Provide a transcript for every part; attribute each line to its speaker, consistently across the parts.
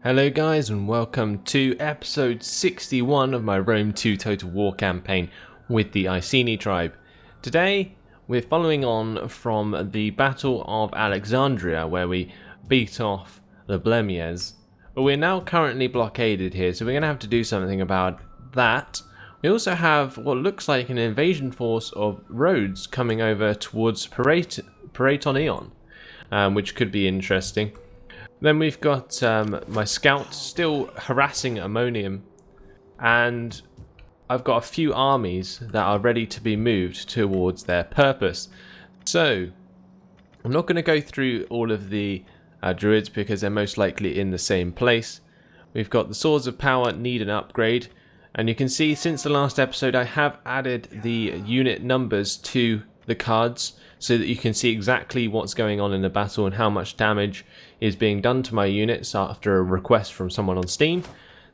Speaker 1: Hello guys and welcome to episode 61 of my Rome 2 Total War campaign with the Iceni tribe. Today we're following on from the Battle of Alexandria where we beat off the Blemiers, but we're now currently blockaded here, so we're going to have to do something about that. We also have what looks like an invasion force of Rhodes coming over towards Paraton, which could be interesting. Then we've got my scout still harassing Ammonium, and I've got a few armies that are ready to be moved towards their purpose. So I'm not going to go through all of the druids because they're most likely in the same place. We've got the Swords of Power need an upgrade, and you can see since the last episode I have added the unit numbers to the cards so that you can see exactly what's going on in the battle and how much damage is being done to my units after a request from someone on Steam.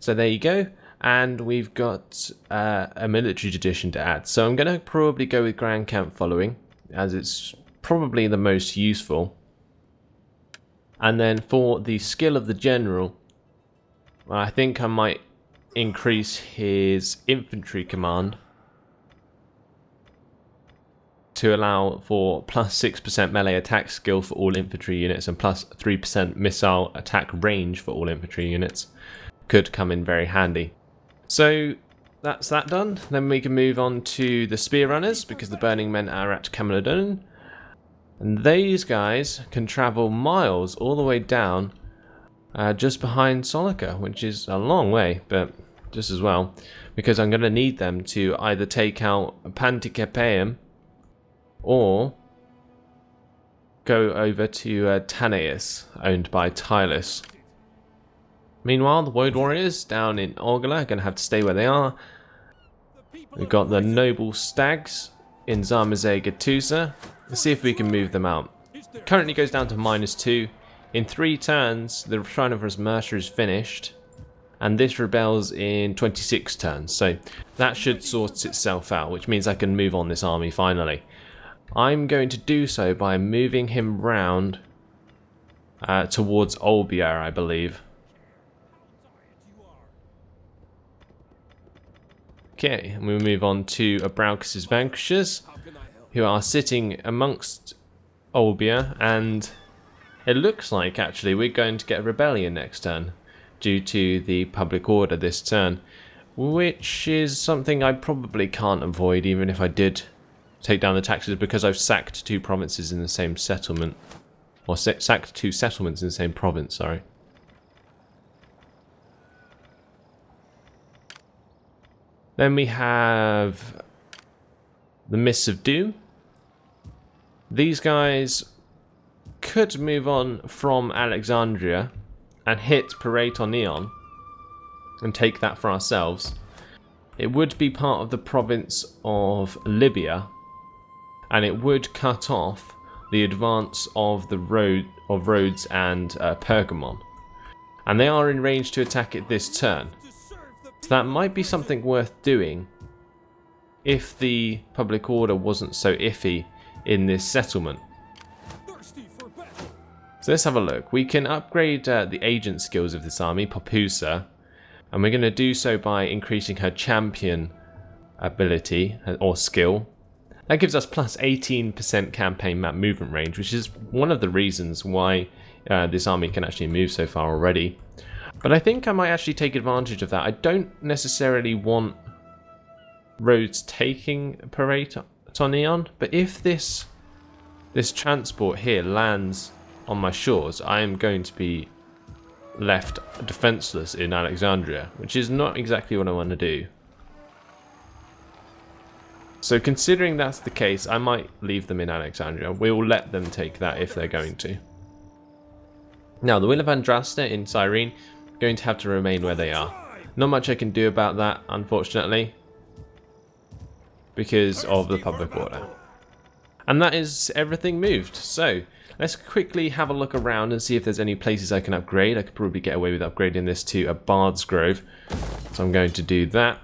Speaker 1: So there you go, and we've got a military tradition to add. So I'm going to probably go with Grand Camp following, as it's probably the most useful. And then for the skill of the general, I think I might increase his infantry command to allow for plus 6% melee attack skill for all infantry units and plus 3% missile attack range for all infantry units. Could come in very handy. So that's that done. Then we can move on to the spear runners because the burning men are at Camelodon. And these guys can travel miles all the way down just behind Solica, which is a long way, but just as well, because I'm going to need them to either take out Panticapaeum or go over to Tanais, owned by Tylus. Meanwhile, the Woad Warriors down in Orgala are going to have to stay where they are. We've got the Noble Stags in Zarmaze Gatusa. Let's see if we can move them out. Currently goes down to -2. In 3 turns, the Shrine of Rasmerta is finished, and this rebels in 26 turns. So that should sort itself out, which means I can move on this army finally. I'm going to do so by moving him round towards Olbia, I believe. Okay, and we move on to Abraucus' Vanquishers, who are sitting amongst Olbia, and it looks like actually we're going to get a rebellion next turn due to the public order this turn, which is something I probably can't avoid even if I did take down the taxes, because I've sacked 2 provinces in the same settlement, or sacked 2 settlements in the same province, sorry. Then we have the Mists of Doom. These guys could move on from Alexandria and hit Paraton and take that for ourselves. It would be part of the province of Libya, and it would cut off the advance of the Rhodes and Pergamon. And they are in range to attack it this turn. So that might be something worth doing if the public order wasn't so iffy in this settlement. So let's have a look. We can upgrade the agent skills of this army, Popusa, and we're going to do so by increasing her champion ability or skill. That gives us plus 18% campaign map movement range, which is one of the reasons why this army can actually move so far already. But I think I might actually take advantage of that. I don't necessarily want Rhodes taking Paraton, but if this transport here lands on my shores, I am going to be left defenseless in Alexandria, which is not exactly what I want to do. So considering that's the case, I might leave them in Alexandria. We'll let them take that if they're going to. Now, the Will of Andraste in Cyrene are going to have to remain where they are. Not much I can do about that, unfortunately, because of the public order. And that is everything moved. So let's quickly have a look around and see if there's any places I can upgrade. I could probably get away with upgrading this to a Bard's Grove, so I'm going to do that.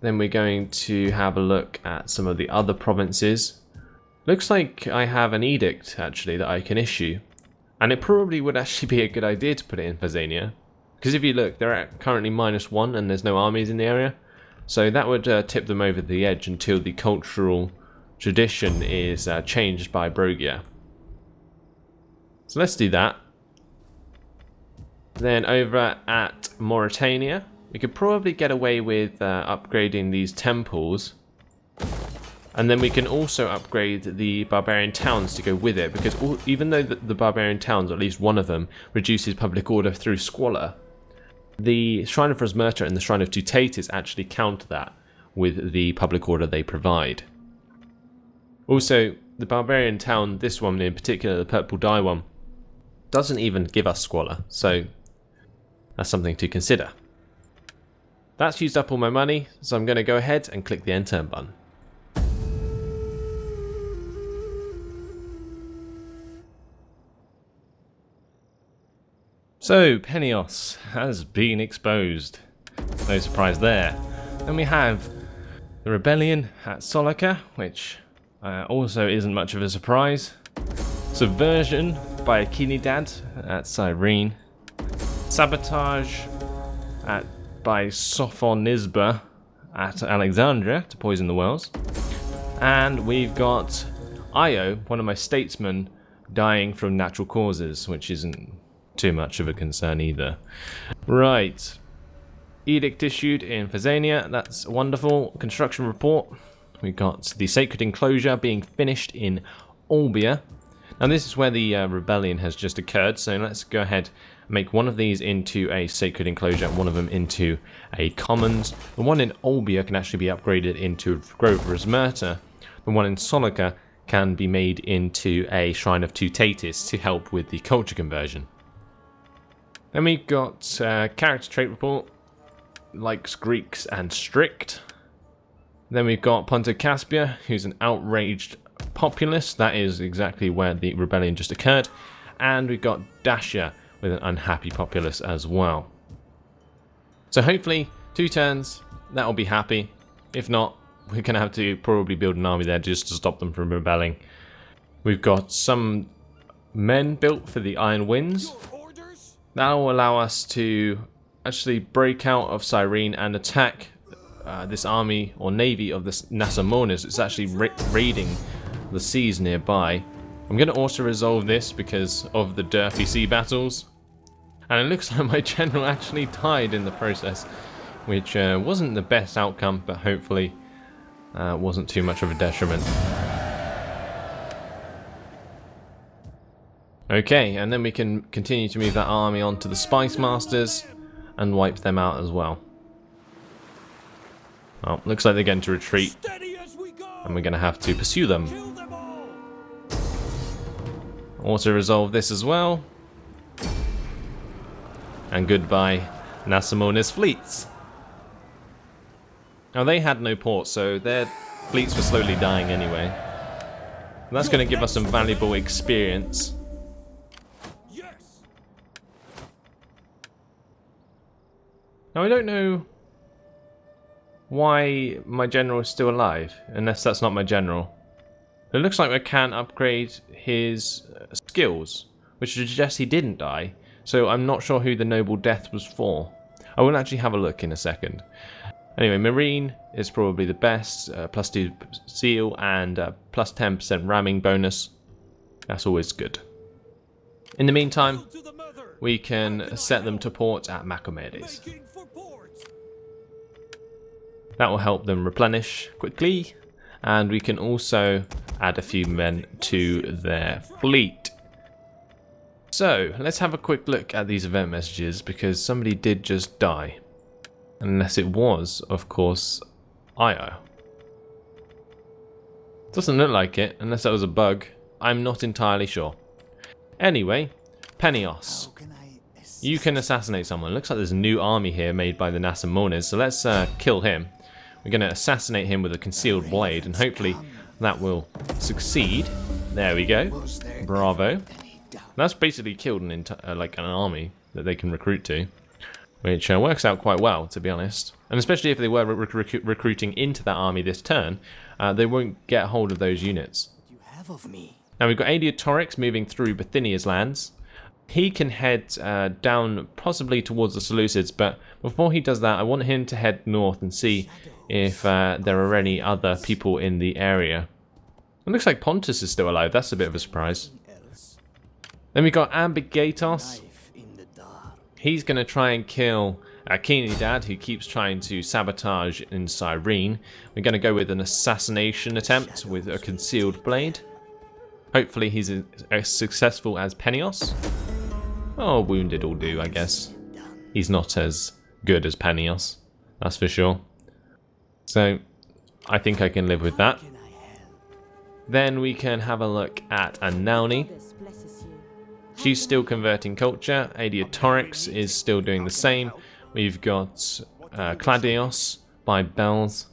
Speaker 1: Then we're going to have a look at some of the other provinces. Looks like I have an edict actually that I can issue, and it probably would actually be a good idea to put it in Fazania, Because if you look, they're at currently -1 and there's no armies in the area. So that would tip them over the edge until the cultural tradition is changed by Brogia. So let's do that. Then over at Mauritania, we could probably get away with upgrading these temples. And then we can also upgrade the barbarian towns to go with it, because even though the barbarian towns, at least one of them, reduces public order through squalor, the Shrine of Rosmerta and the Shrine of Tutatis actually counter that with the public order they provide. Also, the barbarian town, this one in particular, the purple dye one, doesn't even give us squalor, so that's something to consider. That's used up all my money, so I'm going to go ahead and click the end turn button. So, Penios has been exposed. No surprise there. Then we have the rebellion at Solica, which also isn't much of a surprise. Subversion by Akinidad at Cyrene. Sabotage by Sophonisba at Alexandria to poison the wells. And we've got Io, one of my statesmen, dying from natural causes, which isn't too much of a concern either. Right. Edict issued in Phazania, that's wonderful. Construction report. We've got the sacred enclosure being finished in Olbia. Now this is where the rebellion has just occurred, so let's go ahead and make one of these into a sacred enclosure and one of them into a commons. The one in Olbia can actually be upgraded into Grove Rosmerta. The one in Solica can be made into a Shrine of Tutatis to help with the culture conversion. Then we've got character trait report, likes Greeks and strict. Then we've got Ponto Caspia, who's an outraged populace. That is exactly where the rebellion just occurred. And we've got Dacia with an unhappy populace as well. So hopefully 2 turns, that'll be happy. If not, we're going to have to probably build an army there just to stop them from rebelling. We've got some men built for the Iron Winds. That will allow us to actually break out of Cyrene and attack this army or navy of the Nasamones. It's actually raiding the seas nearby. I'm going to also resolve this because of the Durfee sea battles. And it looks like my general actually died in the process, which wasn't the best outcome, but hopefully wasn't too much of a detriment. Okay, and then we can continue to move that army onto the Spice Masters and wipe them out as well. Well, looks like they're going to retreat, and we're going to have to pursue them. Also resolve this as well. And goodbye, Nasamones fleets. Now they had no ports, so their fleets were slowly dying anyway. And that's going to give us some valuable experience. Now I don't know why my general is still alive, unless that's not my general. It looks like I can upgrade his skills, which suggests he didn't die, so I'm not sure who the noble death was for. I will actually have a look in a second. Anyway, Marine is probably the best, +2 seal and plus 10% ramming bonus. That's always good. In the meantime, we can set them to port at Macomedes. That will help them replenish quickly, and we can also add a few men to their fleet. So, let's have a quick look at these event messages, because somebody did just die. Unless it was, of course, Io. Doesn't look like it, unless that was a bug. I'm not entirely sure. Anyway, Penios. You can assassinate someone. Looks like there's a new army here made by the Nasamones, so let's kill him. We're going to assassinate him with a concealed blade, and hopefully that will succeed. There we go. Bravo. That's basically killed an army that they can recruit to, which works out quite well, to be honest. And especially if they were recruiting into that army this turn, they won't get hold of those units. Now we've got Adiatorics moving through Bithynia's lands. he can head down possibly towards the Seleucids, but before he does that, I want him to head north and see if there are any other people in the area. It looks like Pontus is still alive. That's a bit of a surprise. Then we got Ambigatos. He's going to try and kill Iceni Dad, who keeps trying to sabotage in Cyrene. We're going to go with an assassination attempt with a concealed blade. Hopefully he's as successful as Penios. Oh, wounded will do, I guess. He's not as good as Penios, that's for sure. So, I think I can live with that. Then we can have a look at Anauni. She's still converting culture. Adiatorix is still doing the same. We've got Cladios by Bells.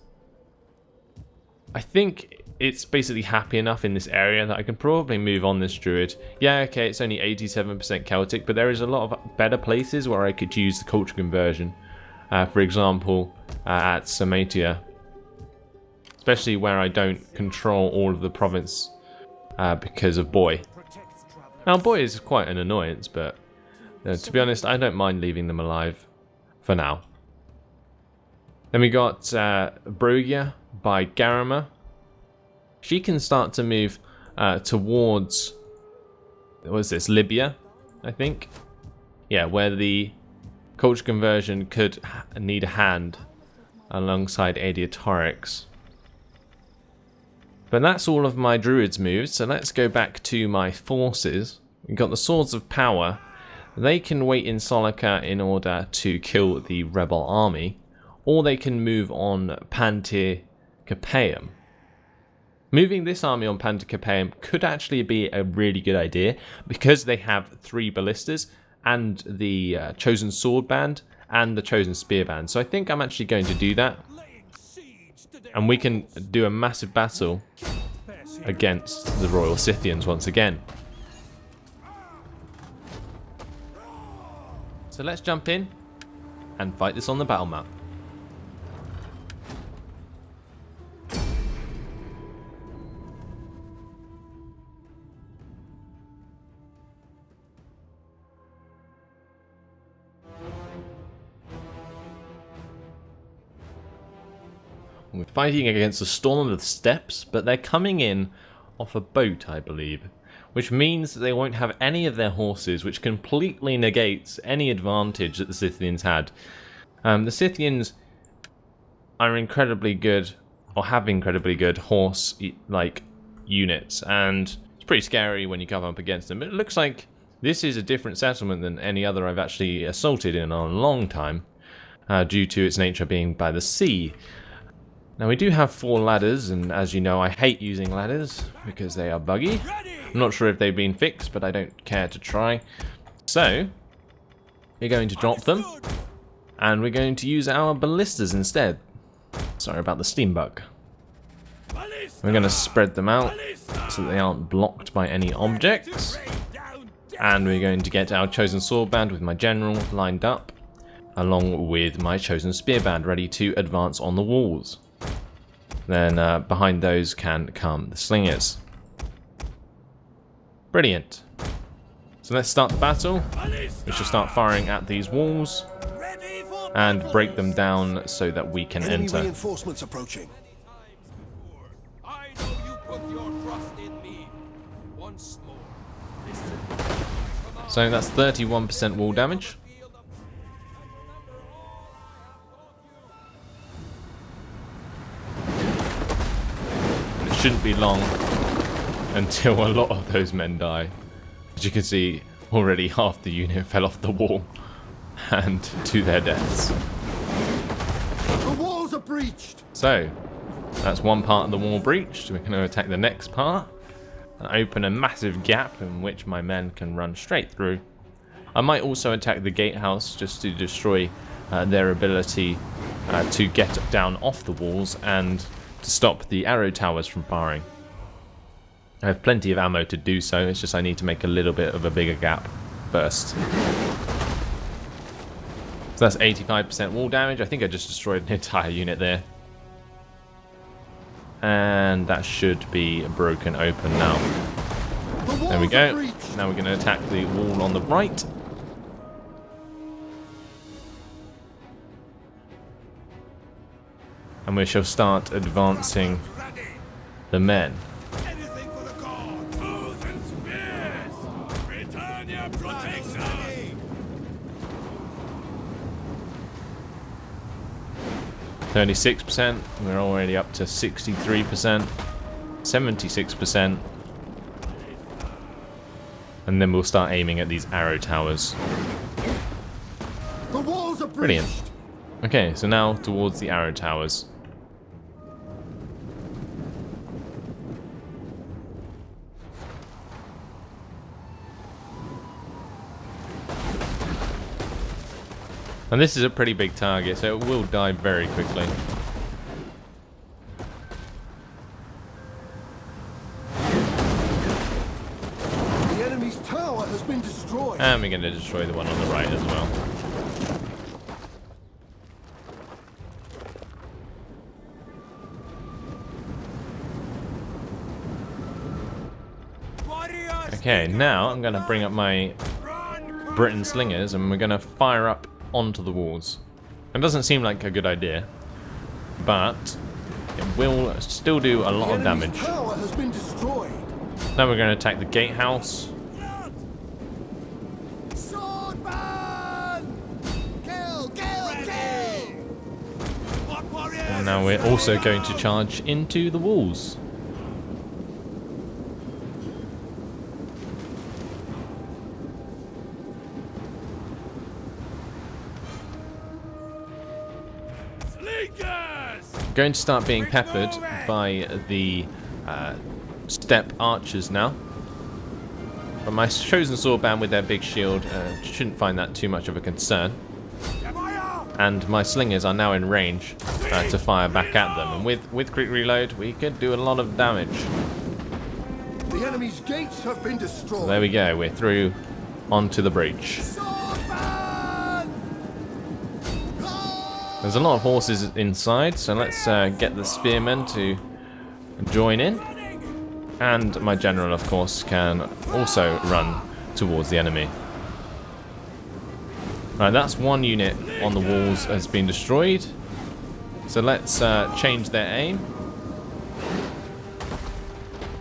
Speaker 1: I think it's basically happy enough in this area that I can probably move on this druid. Yeah, okay, it's only 87% Celtic, but there is a lot of better places where I could use the culture conversion. For example, at Sarmatia. Especially where I don't control all of the province because of Boy. Now, Boy is quite an annoyance, but to be honest, I don't mind leaving them alive for now. Then we got Brugia by Garama. She can start to move towards, what is this, Libya, I think? Yeah, where the culture conversion could need a hand alongside Adiatorix. But that's all of my druids moves, so let's go back to my forces. We've got the Swords of Power. They can wait in Solica in order to kill the rebel army, or they can move on Panticapaeum. Moving this army on Panticapaeum could actually be a really good idea, because they have 3 ballistas, and the Chosen Sword Band, and the Chosen Spear Band. So I think I'm actually going to do that. And we can do a massive battle against the Royal Scythians once again. So let's jump in and fight this on the battle map. We're fighting against a storm of the steppes, but they're coming in off a boat, I believe. Which means that they won't have any of their horses, which completely negates any advantage that the Scythians had. The Scythians are incredibly good, or have incredibly good horse units, and it's pretty scary when you come up against them. But it looks like this is a different settlement than any other I've actually assaulted in a long time, due to its nature being by the sea. Now we do have 4 ladders, and as you know I hate using ladders because they are buggy. I'm not sure if they've been fixed, but I don't care to try. So, we're going to drop them, and we're going to use our ballistas instead. Sorry about the steam bug. We're going to spread them out so that they aren't blocked by any objects. And we're going to get our Chosen Sword Band with my general lined up, along with my Chosen Spear Band ready to advance on the walls. Then behind those can come the slingers. Brilliant. So let's start the battle. We shall start firing at these walls and break them down so that we can enter.
Speaker 2: Reinforcements approaching.
Speaker 1: So that's 31% wall damage. And it shouldn't be long until a lot of those men die. As you can see, already half the unit fell off the wall and to their deaths.
Speaker 2: The walls are breached.
Speaker 1: So, that's one part of the wall breached. We're going to attack the next part and open a massive gap in which my men can run straight through. I might also attack the gatehouse just to destroy their ability to get down off the walls and to stop the arrow towers from firing. I have plenty of ammo to do so, it's just I need to make a little bit of a bigger gap first. So that's 85% wall damage. I think I just destroyed an entire unit there. And that should be broken open now. There we go. Now we're going to attack the wall on the right. And we shall start advancing the men. 36%, we're already up to 63%, 76%, and then we'll start aiming at these arrow towers.
Speaker 2: The walls are
Speaker 1: Brilliant.
Speaker 2: breached.
Speaker 1: Okay, so now towards the arrow towers. And this is a pretty big target, so it will die very quickly.
Speaker 2: The enemy's tower has been destroyed.
Speaker 1: And we're going to destroy the one on the right as well. Okay, now I'm going to bring up my Britain slingers and we're going to fire up onto the walls. It doesn't seem like a good idea, but it will still do a lot of damage.
Speaker 2: Tower has been destroyed.
Speaker 1: Now we're going to attack the gatehouse.
Speaker 2: Swordman! Kill, kill, kill!
Speaker 1: And now we're also going to charge into the walls. Going to start being peppered by the step archers now. But my chosen swordband with their big shield shouldn't find that too much of a concern. And my slingers are now in range to fire back at them. And with quick reload, we could do a lot of damage.
Speaker 2: The enemy's gates have been destroyed.
Speaker 1: So there we go. We're through onto the breach. There's a lot of horses inside, so let's get the spearmen to join in. And my general, of course, can also run towards the enemy. Right, that's one unit on the walls has been destroyed. So let's change their aim.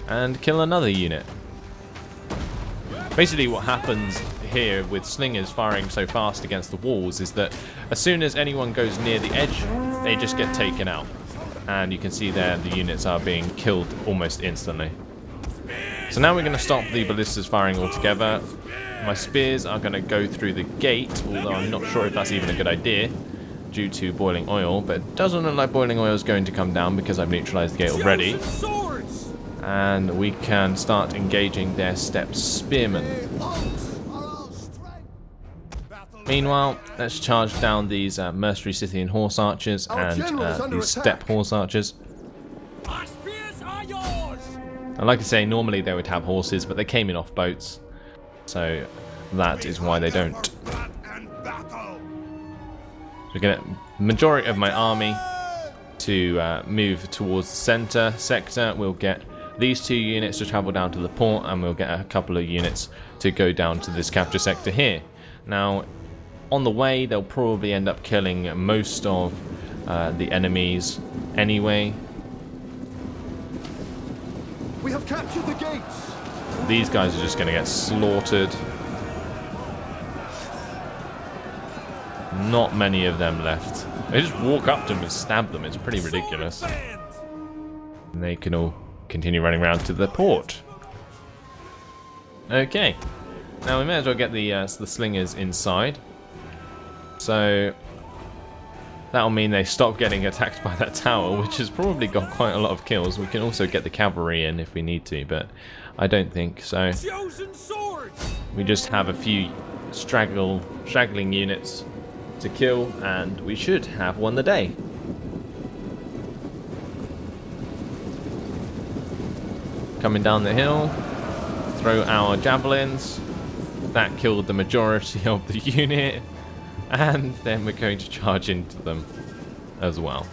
Speaker 1: And kill another unit. Basically what happens here with slingers firing so fast against the walls is that as soon as anyone goes near the edge, they just get taken out. And you can see there the units are being killed almost instantly. So now we're going to stop the ballistas firing altogether. My spears are going to go through the gate, although I'm not sure if that's even a good idea due to boiling oil, but it doesn't look like boiling oil is going to come down because I've neutralized the gate already. And we can start engaging their step spearmen. Meanwhile, let's charge down these mercenary Scythian horse archers and these step horse archers. And like I say, normally they would have horses, but they came in off boats, so that is why they don't. We're going to majority of my army to move towards the center sector. We'll get these two units to travel down to the port, and we'll get a couple of units to go down to this capture sector here. Now, on the way, they'll probably end up killing most of the enemies anyway.
Speaker 2: We have captured the gates.
Speaker 1: These guys are just going to get slaughtered. Not many of them left. They just walk up to them and stab them. It's pretty ridiculous. And they can all continue running around to the port. Okay. Now we may as well get the slingers inside. So that'll mean they stop getting attacked by that tower, which has probably got quite a lot of kills. We can also get the cavalry in if we need to, but I don't think so. We just have a few straggling units to kill, and we should have won the day. Coming down the hill, throw our javelins. That killed the majority of the unit. And then we're going to charge into them as well.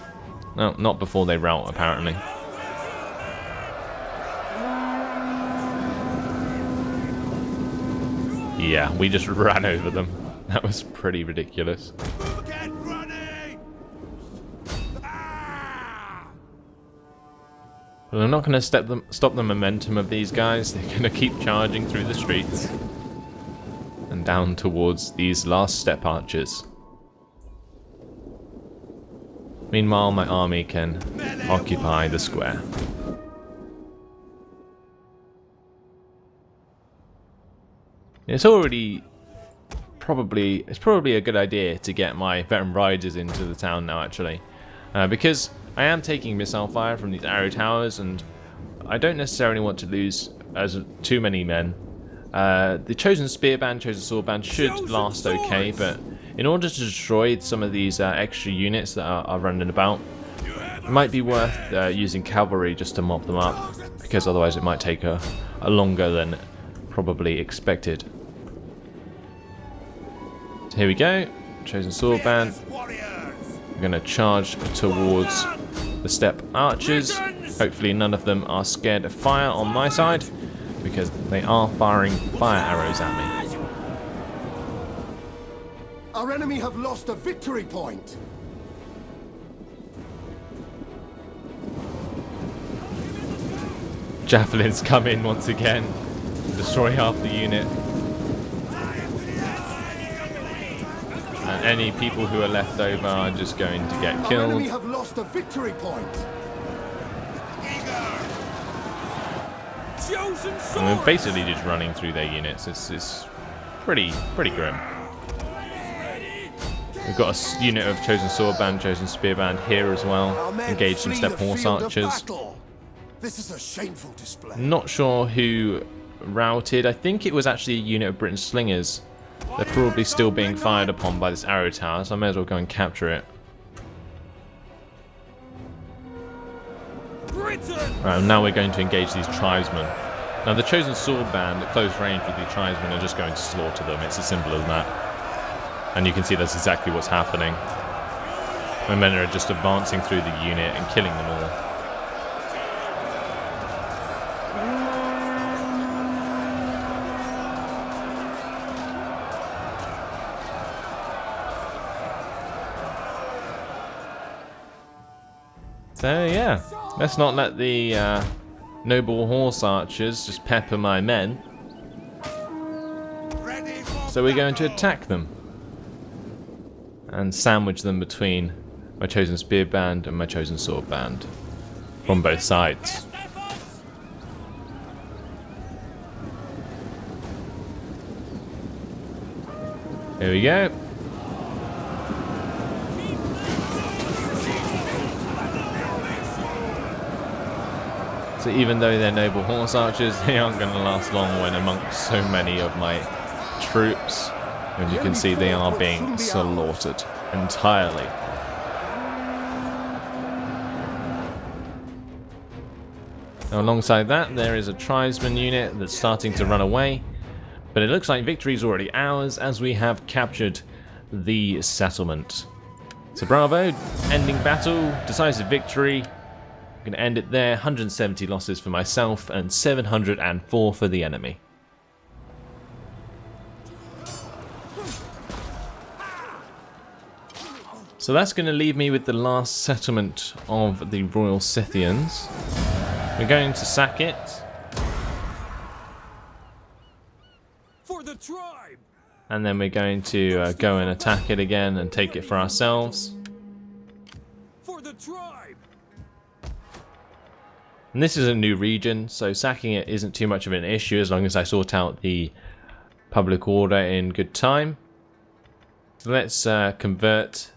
Speaker 1: No, not before they rout, apparently. Yeah, we just ran over them. That was pretty ridiculous.
Speaker 2: Get running! Ah!
Speaker 1: But I'm not going to stop the momentum of these guys. They're going to keep charging through the streets and down towards these last step archers. Meanwhile, my army can occupy the square. It's probably a good idea to get my veteran riders into the town now, actually, because I am taking missile fire from these arrow towers, and I don't necessarily want to lose too many men. The chosen spear band, chosen sword band should last okay, but in order to destroy some of these extra units that are running about, it might be worth using cavalry just to mop them up, because otherwise it might take a longer than probably expected. So here we go, chosen sword band. We're going to charge towards the step archers. Hopefully none of them are scared of fire on my side, because they are firing fire arrows at me.
Speaker 2: Our enemy have lost a victory point.
Speaker 1: Javelins come in once again, destroy half the unit. And any people who are left over are just going to get killed.
Speaker 2: Our enemy have lost a victory point.
Speaker 1: And we're basically just running through their units. It's pretty grim. We've got a unit of chosen sword band, chosen spear band here as well. Engage some step horse archers.
Speaker 2: This is a shameful display.
Speaker 1: Not sure who routed. I think it was actually a unit of British slingers. They're probably still being fired upon by this arrow tower, so I may as well go and capture it. Right, now we're going to engage these tribesmen. Now the chosen sword band at close range with the tribesmen are just going to slaughter them. It's as simple as that. And you can see that's exactly what's happening. My men are just advancing through the unit and killing them all. So yeah, let's not let the noble horse archers just pepper my men. So we're going to attack them and sandwich them between my chosen spear band and my chosen sword band from both sides. Here we go. So even though they're noble horse archers, they aren't going to last long when amongst so many of my troops. And you can see they are being slaughtered entirely. Now, alongside that, there is a tribesman unit that's starting to run away. But it looks like victory is already ours as we have captured the settlement. So bravo, ending battle, decisive victory. I'm going to end it there. 170 losses for myself and 704 for the enemy. So that's going to leave me with the last settlement of the Royal Scythians. We're going to sack it.
Speaker 2: For the tribe.
Speaker 1: And then we're going to go and attack it again and take it for ourselves.
Speaker 2: For the tribe.
Speaker 1: And this is a new region, so sacking it isn't too much of an issue as long as I sort out the public order in good time. So let's convert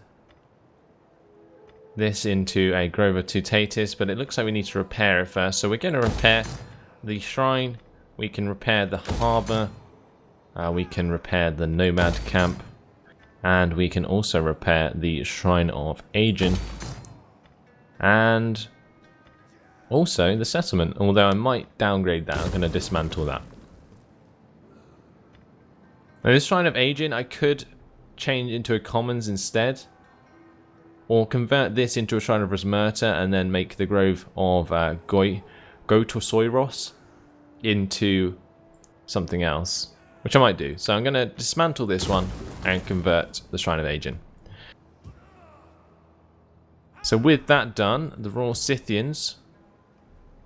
Speaker 1: this into a Grova Tutatis, but it looks like we need to repair it first. So we're going to repair the shrine, we can repair the harbour, we can repair the nomad camp, and we can also repair the Shrine of Aegon, and also the settlement, although I might downgrade that. I'm going to dismantle that. Now this Shrine of Aegon I could change into a commons instead, or convert this into a Shrine of Rosmerta and then make the Grove of Gotosoiros into something else. which I might do. So I'm going to dismantle this one and convert the Shrine of Aegon. So with that done, the Royal Scythians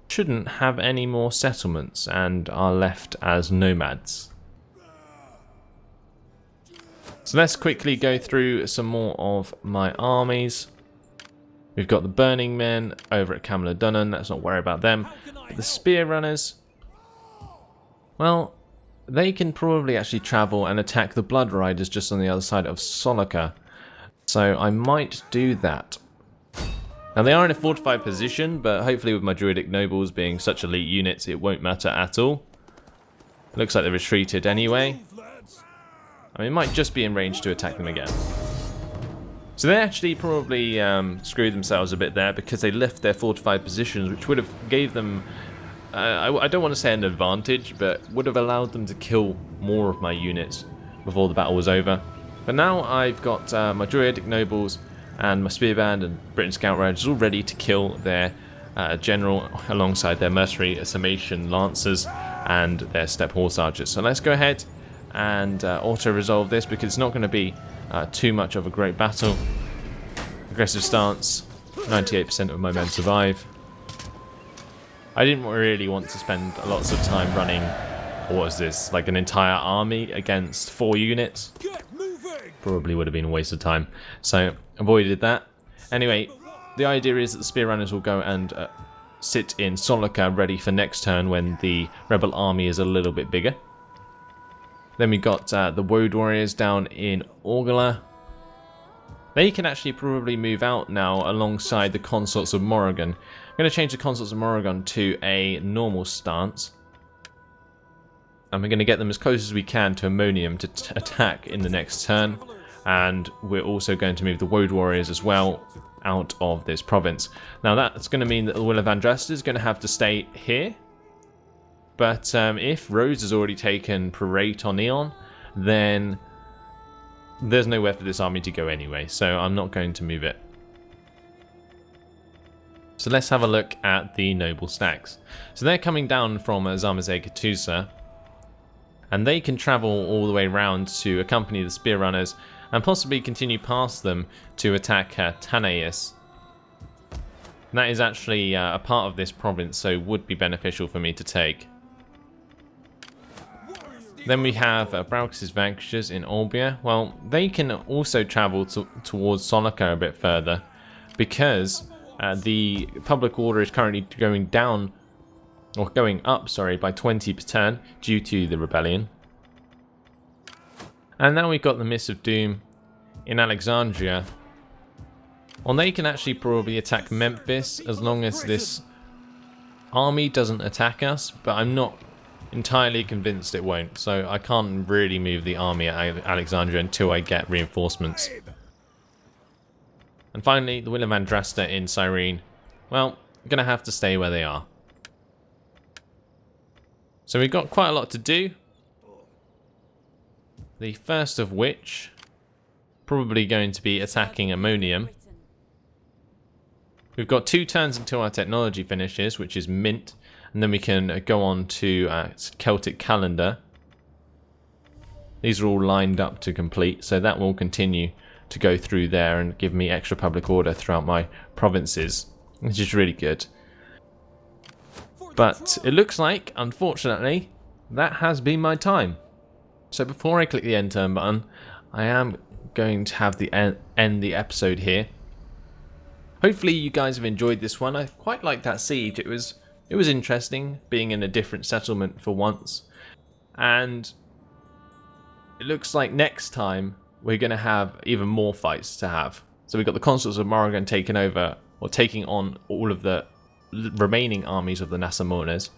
Speaker 1: shouldn't have any more settlements and are left as nomads. So let's quickly go through some more of my armies. We've got the Burning Men over at Camla Dunnan, let's not worry about them. But the Spear Runners, well, they can probably actually travel and attack the Blood Riders just on the other side of Solika. So I might do that. Now they are in a fortified position, but hopefully with my Druidic Nobles being such elite units, it won't matter at all. It looks like they retreated anyway. I mean, it might just be in range to attack them again. So they actually probably screwed themselves a bit there because they left their fortified positions, which would have gave them, I don't want to say an advantage, but would have allowed them to kill more of my units before the battle was over. But now I've got my Druidic Nobles and my Spearband and Britain Scout Riders all ready to kill their general alongside their mercenary Summation Lancers and their Steppe Horse Archers. So let's go ahead and auto-resolve this because it's not going to be too much of a great battle. Aggressive stance, 98% of my men survive. I didn't really want to spend lots of time running, what was this, like an entire army against 4 units. Probably would have been a waste of time, so avoided that. Anyway, the idea is that the Spear Runners will go and sit in Solika ready for next turn when the rebel army is a little bit bigger. Then we got the Woad Warriors down in Orgala. They can actually probably move out now alongside the Consorts of Morrigan. I'm going to change the Consorts of Morrigan to a normal stance. And we're going to get them as close as we can to Ammonium to attack in the next turn. And we're also going to move the Woad Warriors as well out of this province. Now that's going to mean that the Will of Andraste is going to have to stay here. But if Rhodes has already taken Parate on Eon, then there's nowhere for this army to go anyway, so I'm not going to move it. So let's have a look at the noble stacks. So they're coming down from Zamazay Katusa, and they can travel all the way around to accompany the Spear Runners and possibly continue past them to attack Tanais. That is actually a part of this province, so would be beneficial for me to take. Then we have Braux's Vanquishers in Olbia. Well, they can also travel towards Solika a bit further because the public order is currently going down, or going up, sorry, by 20 per turn due to the rebellion. And now we've got the Mists of Doom in Alexandria. Well, they can actually probably attack Memphis as long as this army doesn't attack us, but I'm not entirely convinced it won't, so I can't really move the army at Alexandria until I get reinforcements. And finally, the Will of Andraste in Cyrene. Well, I'm going to have to stay where they are. So we've got quite a lot to do. The first of which, probably going to be attacking Ammonium. We've got 2 turns until our technology finishes, which is mint. And then we can go on to Celtic Calendar. These are all lined up to complete, so that will continue to go through there and give me extra public order throughout my provinces, which is really good. But it looks like, unfortunately, that has been my time. So before I click the end turn button, I am going to have the end the episode here. Hopefully you guys have enjoyed this one. I quite like that siege. It was interesting being in a different settlement for once, and it looks like next time we're going to have even more fights to have. So we've got the Consorts of Morrigan taking over, or taking on all of the remaining armies of the Nasamones.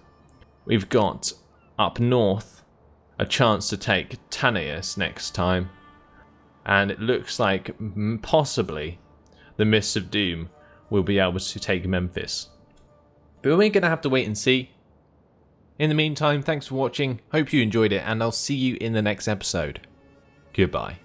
Speaker 1: We've got up north a chance to take Tanais next time, and it looks like possibly the Mists of Doom will be able to take Memphis. But we're going to have to wait and see. In the meantime, thanks for watching, hope you enjoyed it, and I'll see you in the next episode. Goodbye.